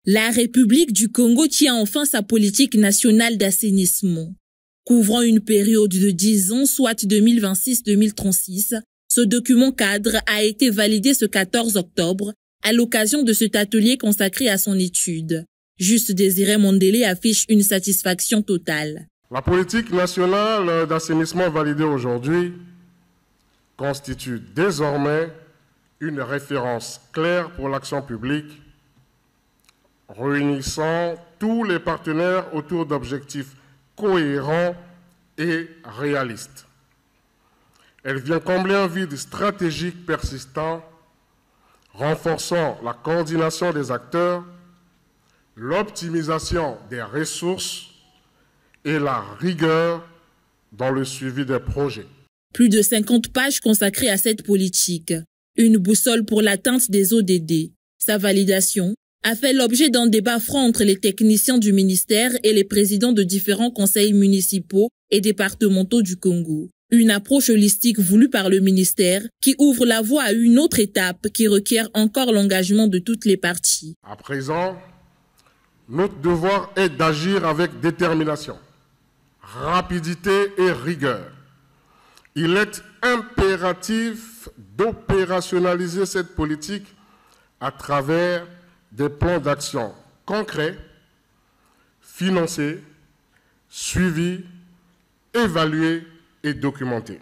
La République du Congo tient enfin sa politique nationale d'assainissement. Couvrant une période de 10 ans, soit 2026-2036, ce document cadre a été validé ce 14 octobre à l'occasion de cet atelier consacré à son étude. Juste Désiré Mondélé affiche une satisfaction totale. La politique nationale d'assainissement validée aujourd'hui constitue désormais une référence claire pour l'action publique, réunissant tous les partenaires autour d'objectifs cohérents et réalistes. Elle vient combler un vide stratégique persistant, renforçant la coordination des acteurs, l'optimisation des ressources et la rigueur dans le suivi des projets. Plus de 50 pages consacrées à cette politique. Une boussole pour l'atteinte des ODD. Sa validation a fait l'objet d'un débat franc entre les techniciens du ministère et les présidents de différents conseils municipaux et départementaux du Congo. Une approche holistique voulue par le ministère qui ouvre la voie à une autre étape qui requiert encore l'engagement de toutes les parties. À présent, notre devoir est d'agir avec détermination, rapidité et rigueur. Il est impératif d'opérationnaliser cette politique à travers des plans d'action concrets, financés, suivis, évalués et documentés.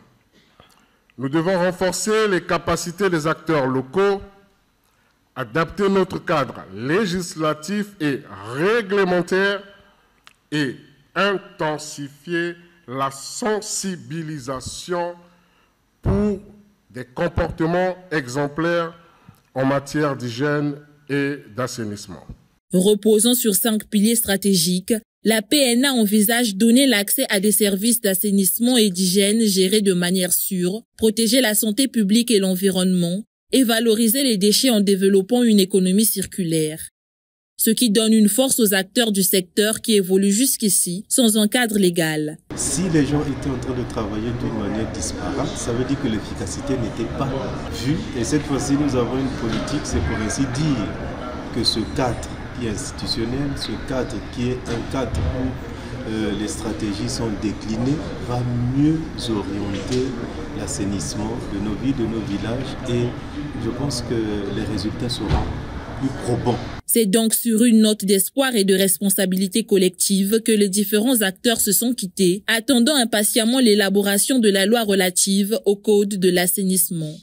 Nous devons renforcer les capacités des acteurs locaux, adapter notre cadre législatif et réglementaire et intensifier la sensibilisation pour des comportements exemplaires en matière d'hygiène et d'assainissement. Reposant sur 5 piliers stratégiques, la PNA envisage donner l'accès à des services d'assainissement et d'hygiène gérés de manière sûre, protéger la santé publique et l'environnement et valoriser les déchets en développant une économie circulaire. Ce qui donne une force aux acteurs du secteur qui évoluent jusqu'ici sans un cadre légal. Si les gens étaient en train de travailler d'une manière disparate, ça veut dire que l'efficacité n'était pas vue. Et cette fois-ci, nous avons une politique, c'est pour ainsi dire que ce cadre qui est institutionnel, ce cadre qui est un cadre où les stratégies sont déclinées, va mieux orienter l'assainissement de nos villes, de nos villages. Et je pense que les résultats seront plus probants. C'est donc sur une note d'espoir et de responsabilité collective que les différents acteurs se sont quittés, attendant impatiemment l'élaboration de la loi relative au code de l'assainissement.